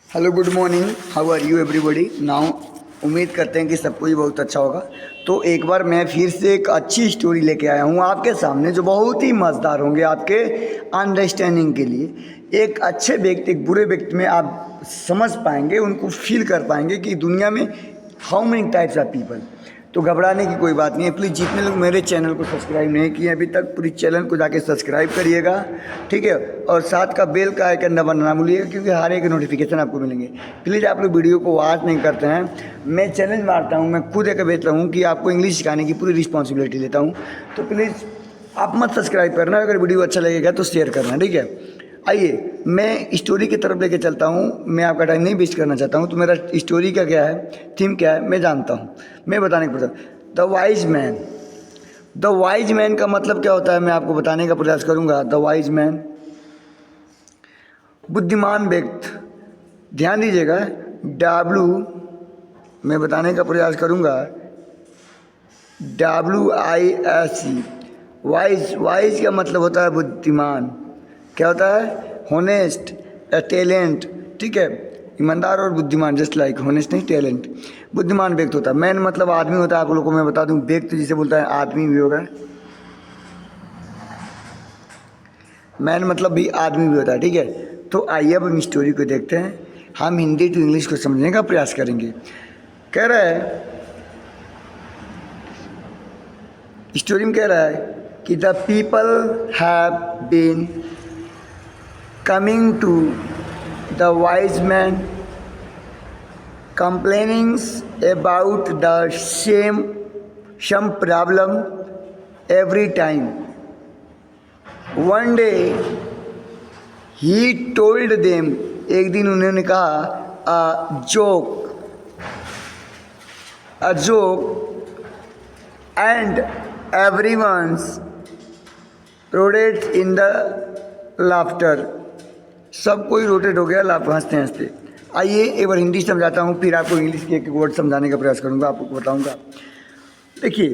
Hello good morning, how are you everybody now. उम्मीद करते हैं कि सबको ही बहुत अच्छा होगा। तो एक बार मैं फिर से एक अच्छी स्टोरी लेके आया हूँ आपके सामने, जो बहुत ही मज़ेदार होंगे आपके अंडरस्टैंडिंग के लिए। एक अच्छे व्यक्ति एक बुरे व्यक्ति में आप समझ पाएंगे, उनको फील कर पाएंगे कि दुनिया में how many types of people. तो घबराने की कोई बात नहीं है। प्लीज़ जितने लोग मेरे चैनल को सब्सक्राइब नहीं किए अभी तक, पूरी चैनल को जाके सब्सक्राइब करिएगा, ठीक है। और साथ का बेल का आइकन दबाना ना भूलिएगा, क्योंकि हर एक नोटिफिकेशन आपको मिलेंगे। प्लीज़ आप लोग वीडियो को वॉच नहीं करते हैं, मैं चैलेंज मारता हूँ, मैं खुद एक बेहतर हूँ कि आपको इंग्लिश सिखाने की पूरी रिस्पॉन्सिबिलिटी लेता हूँ। तो प्लीज़ आप मत सब्सक्राइब करना, अगर वीडियो अच्छा लगेगा तो शेयर करना, ठीक है। आइए मैं स्टोरी की तरफ लेके चलता हूँ, मैं आपका टाइम नहीं वेस्ट करना चाहता हूँ। तो मेरा स्टोरी का क्या है, थीम क्या है, मैं जानता हूँ, मैं बताने का प्रयास। The wise man. The wise man का मतलब क्या होता है, मैं आपको बताने का प्रयास करूँगा। द वाइज मैन, बुद्धिमान व्यक्ति, ध्यान दीजिएगा। डब्लू, मैं बताने का प्रयास करूँगा। WISE, wise. वाइज का मतलब होता है बुद्धिमान। क्या होता है? होनेस्ट, टैलेंट, ठीक है। ईमानदार और बुद्धिमान, जस्ट लाइक होनेस्ट नहीं, टैलेंट। बुद्धिमान व्यक्ति होता है। मैन मतलब आदमी होता है, आप लोगों को मैं बता दूं। व्यक्ति जिसे बोलता है आदमी भी होगा, मैन मतलब भी आदमी भी होता है, ठीक है। तो आइए अब हम स्टोरी को देखते हैं, हम हिंदी टू इंग्लिश को समझने का प्रयास करेंगे। कह रहा है, स्टोरी में कह रहा है कि the people have been coming to the wise man, complaining about the some problem every time. One day he told them, एक दिन उन्होंने कहा, a joke and everyone's rotates in the laughter. सब कोई रोटेट हो गया लाभ हंसते हंसते। आइए एक बार हिंदी समझाता हूँ, फिर आपको इंग्लिश के एक वर्ड समझाने का प्रयास करूँगा, आपको बताऊँगा। देखिए,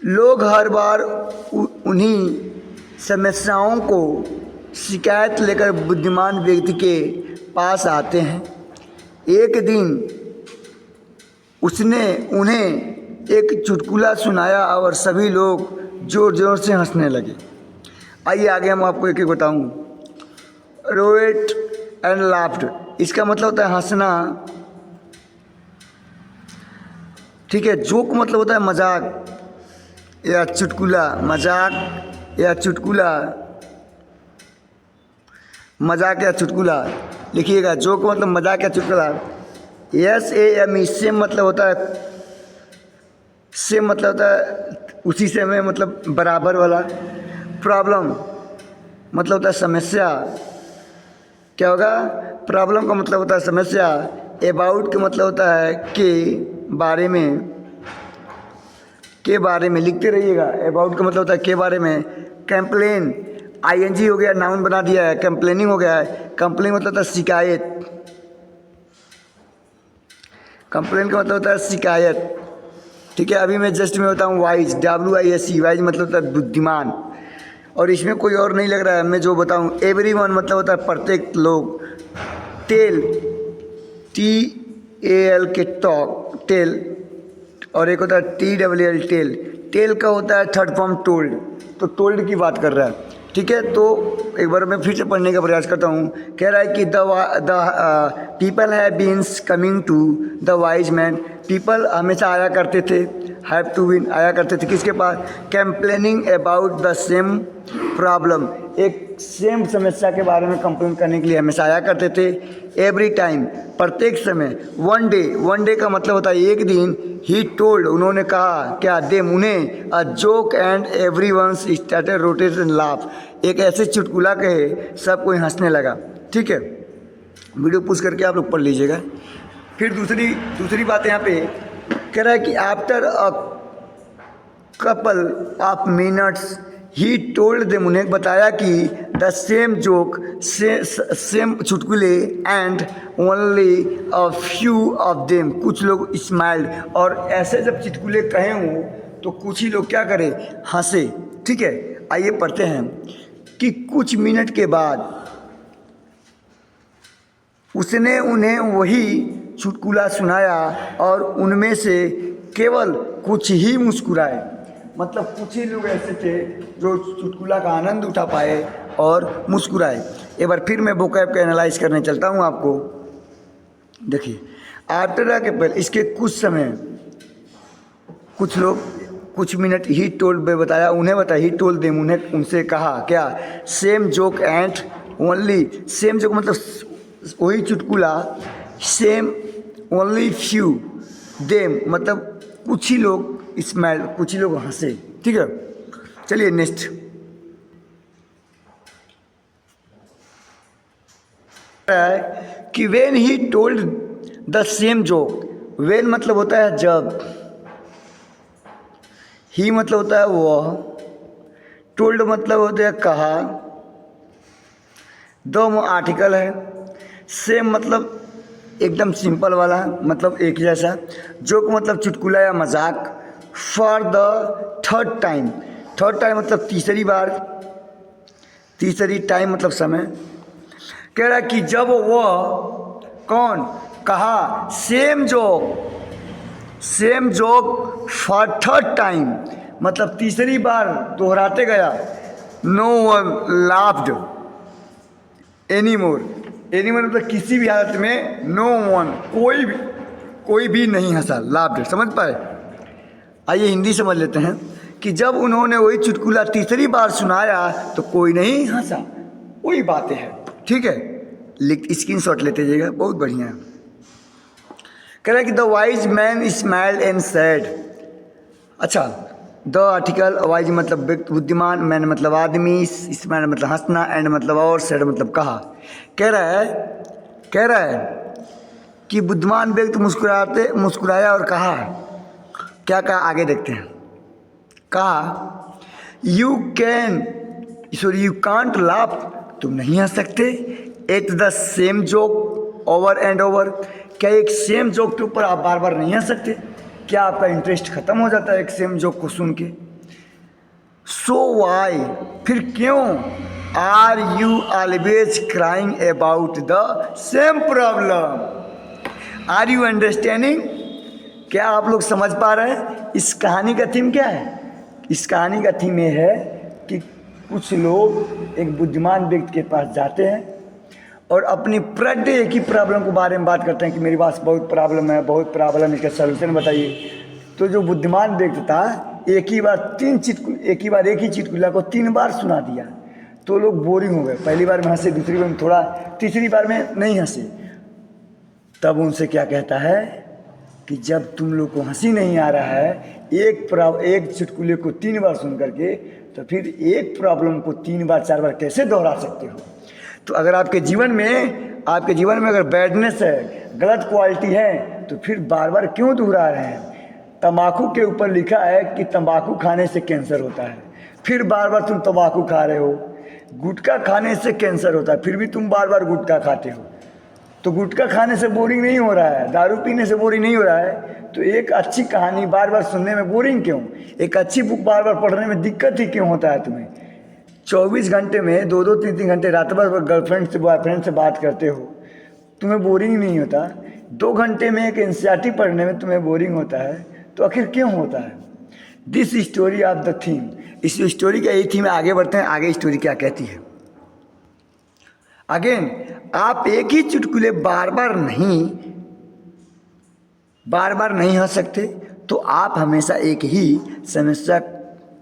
लोग हर बार उन्हीं समस्याओं को शिकायत लेकर बुद्धिमान व्यक्ति के पास आते हैं। एक दिन उसने उन्हें एक चुटकुला सुनाया और सभी लोग जोर जोर से हंसने लगे। आइए आगे हम आपको एक एक बताऊँ। रोएट एंड लाफ्ड, इसका मतलब होता है हंसना, ठीक है। जोक मतलब होता है मजाक या चुटकुला, मजाक या चुटकुला, मजाक या चुटकुला लिखिएगा। जोक मतलब मजाक या चुटकुला। SAME, सेम मतलब होता है, सेम मतलब होता है उसी से में, मतलब बराबर वाला। प्रॉब्लम मतलब होता है समस्या, क्या होगा? प्रॉब्लम का मतलब होता है समस्या। अबाउट का मतलब होता है के बारे में, के बारे में लिखते रहिएगा। अबाउट का मतलब होता है के बारे में। कंप्लेन, ING हो गया, नाउन बना दिया है, कंप्लेनिंग हो गया है। कंप्लेन मतलब होता है शिकायत, कंप्लेन का मतलब होता है शिकायत, ठीक है। अभी मैं जस्ट में बताऊँ वाइज, WISE, वाइज मतलब होता है बुद्धिमान। और इसमें कोई और नहीं लग रहा है, मैं जो बताऊँ। एवरीवन मतलब होता है प्रत्येक लोग। टेल, TAL के टॉक, टेल। और एक होता है TWL, टेल। टेल का होता है थर्ड फॉर्म टोल्ड, तो टोल्ड की बात कर रहा है, ठीक है। तो एक बार मैं फिर से पढ़ने का प्रयास करता हूँ। कह रहा है कि the people have been coming to the wise man. People हमेशा आया करते थे, हैव टू बीन आया करते थे किसके पास? Complaining about the same problem, एक सेम समस्या के बारे में कंप्लेन करने के लिए हमेशा आया करते थे। एवरी टाइम, प्रत्येक समय। वन डे, वन डे का मतलब होता है एक दिन। ही टोल्ड, उन्होंने कहा, क्या? देम, उन्हें। A joke and everyone started rotate and laugh, एक ऐसे चुटकुला कहे सब कोई हंसने लगा, ठीक है। वीडियो पुश करके आप लोग पढ़ लीजिएगा। फिर दूसरी बात यहाँ पे कह रहा है कि after a couple of minutes he told them, उन्हें बताया कि द सेम जोक, सेम चुटकुले, and only a few of them, कुछ लोग स्माइल्ड, और ऐसे जब चुटकुले कहे हों तो कुछ ही लोग क्या करें? हंसे, ठीक है। आइए पढ़ते हैं कि कुछ मिनट के बाद उसने उन्हें वही चुटकुला सुनाया और उनमें से केवल कुछ ही मुस्कुराए। मतलब कुछ ही लोग ऐसे थे जो चुटकुला का आनंद उठा पाए और मुस्कुराए। एक बार फिर मैं वोकैब का एनालाइज करने चलता हूँ आपको। देखिए, आफ्टर अ कपल, इसके कुछ समय, कुछ लोग, कुछ मिनट, ही टोल्ड, में बताया, उन्हें बताया, ही टोल्ड देम, उन्हें, उनसे कहा क्या, same joke and only, same joke मतलब वही चुटकुला, सेम ओनली फ्यू देम मतलब कुछ ही लोग स्माइल, कुछ ही लोग हंसे। ठीक है, चलिए नेक्स्ट। कि when he told the same joke, when मतलब होता है जब, ही मतलब होता है वह, टोल्ड मतलब होता है कहा, दो आर्टिकल है, सेम मतलब एकदम सिंपल वाला, मतलब एक जैसा, जोक मतलब चुटकुला या मजाक, for the third time, third time मतलब तीसरी बार, तीसरी टाइम मतलब समय। कह रहा है कि जब वह, कौन, कहा same joke, same joke for third time मतलब तीसरी बार दोहराते गया, no one laughed any more, any more मतलब किसी भी हालत में, नो वन कोई भी नहीं हंसा, लाफ्ड, समझ पाए। आइए हिंदी समझ लेते हैं कि जब उन्होंने वही चुटकुला तीसरी बार सुनाया तो कोई नहीं हंसा, वही बातें हैं। ठीक है, स्क्रीन शॉट लेते जाइएगा, बहुत बढ़िया है। कह रहा है कि the wise man smiled and sad. अच्छा, द आर्टिकल, वाइज मतलब बुद्धिमान, मैन मतलब आदमी, स्माइल मतलब हंसना, एंड मतलब और, सैड मतलब कहा। कह रहा है कि बुद्धिमान व्यक्ति मुस्कुराया और कहा, क्या कहा आगे देखते हैं। कहा, यू कांट लाफ, तुम नहीं हंस सकते, at the same joke over and over, क्या एक सेम जोक के ऊपर आप बार बार नहीं हंस सकते? क्या आपका इंटरेस्ट खत्म हो जाता है एक सेम जोक को सुन के? सो वाई, फिर क्यों, are you always crying about the same problem, are you understanding? क्या आप लोग समझ पा रहे हैं इस कहानी का थीम क्या है? इस कहानी का थीम ये है कि कुछ लोग एक बुद्धिमान व्यक्ति के पास जाते हैं और अपनी प्रति एक ही प्रॉब्लम के बारे में बात करते हैं कि मेरे पास बहुत प्रॉब्लम है, बहुत प्रॉब्लम, इसका सलूशन बताइए। तो जो बुद्धिमान व्यक्ति था एक ही बार एक ही चुटकुला को 3 बार सुना दिया, तो लोग बोरिंग हो गए। पहली बार में हंसे, दूसरी बार में थोड़ा, तीसरी बार में नहीं हंसे। तब उनसे क्या कहता है कि जब तुम लोग को हंसी नहीं आ रहा है एक चुटकुले को 3 बार सुन करके, तो फिर एक प्रॉब्लम को 3 बार 4 बार कैसे दोहरा सकते हो? तो अगर आपके जीवन में अगर बैडनेस है, गलत क्वालिटी है, तो फिर बार बार क्यों दोहरा रहे हैं? तंबाकू के ऊपर लिखा है कि तंबाकू खाने से कैंसर होता है, फिर बार बार तुम तंबाकू खा रहे हो। गुटखा खाने से कैंसर होता है, फिर भी तुम बार बार गुटखा खाते हो। तो गुटखा खाने से बोरिंग नहीं हो रहा है, दारू पीने से बोरिंग नहीं हो रहा है, तो एक अच्छी कहानी बार बार सुनने में बोरिंग क्यों? एक अच्छी बुक बार बार पढ़ने में दिक्कत ही क्यों होता है तुम्हें? 24 घंटे में 2-2, 3-3 घंटे रात भर गर्लफ्रेंड से, बॉयफ्रेंड से बात करते हो, तुम्हें बोरिंग नहीं होता? 2 घंटे में एक एनसीईआरटी पढ़ने में तुम्हें बोरिंग होता है, तो आखिर क्यों होता है? This story of the theme, इस स्टोरी का यही थीम है। आगे बढ़ते हैं, आगे स्टोरी क्या कहती है। अगेन, आप एक ही चुटकुले बार बार नहीं हंस सकते, तो आप हमेशा एक ही समस्या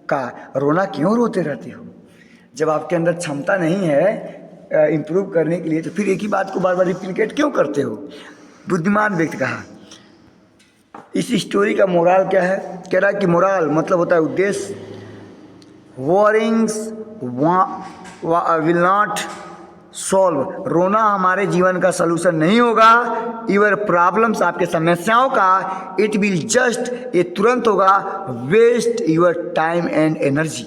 का रोना क्यों रोते रहते हो? जब आपके अंदर क्षमता नहीं है इम्प्रूव करने के लिए, तो फिर एक ही बात को बार बार रिप्लिकेट क्यों करते हो? बुद्धिमान व्यक्ति कहा। इस स्टोरी का मोरल क्या है? कह रहा है कि मोरल मतलब होता है उद्देश्य। वॉरिंग्स विल नॉट सॉल्व, रोना हमारे जीवन का सलूशन नहीं होगा। यूर प्रॉब्लम्स, आपके समस्याओं का, इट विल जस्ट, ये तुरंत होगा, waste your time and energy.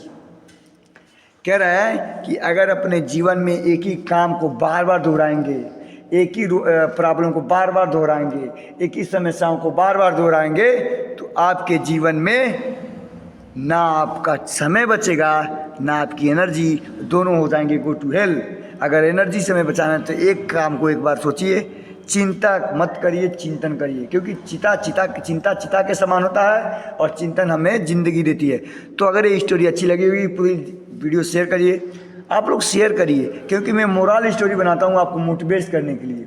कह रहा है कि अगर अपने जीवन में एक ही काम को बार बार दोहराएंगे, एक ही प्रॉब्लम को बार बार दोहराएंगे, एक ही समस्याओं को बार बार दोहराएंगे, तो आपके जीवन में ना आपका समय बचेगा, ना आपकी एनर्जी, दोनों हो जाएंगे गो टू हेल। अगर एनर्जी समय बचाना है तो एक काम को एक बार सोचिए चिंता मत करिए, चिंतन करिए, क्योंकि चिंता के समान होता है और चिंतन हमें ज़िंदगी देती है। तो अगर ये स्टोरी अच्छी लगी हुई पूरी वीडियो शेयर करिए, आप लोग शेयर करिए, क्योंकि मैं मोरल स्टोरी बनाता हूँ आपको मोटिवेट करने के लिए।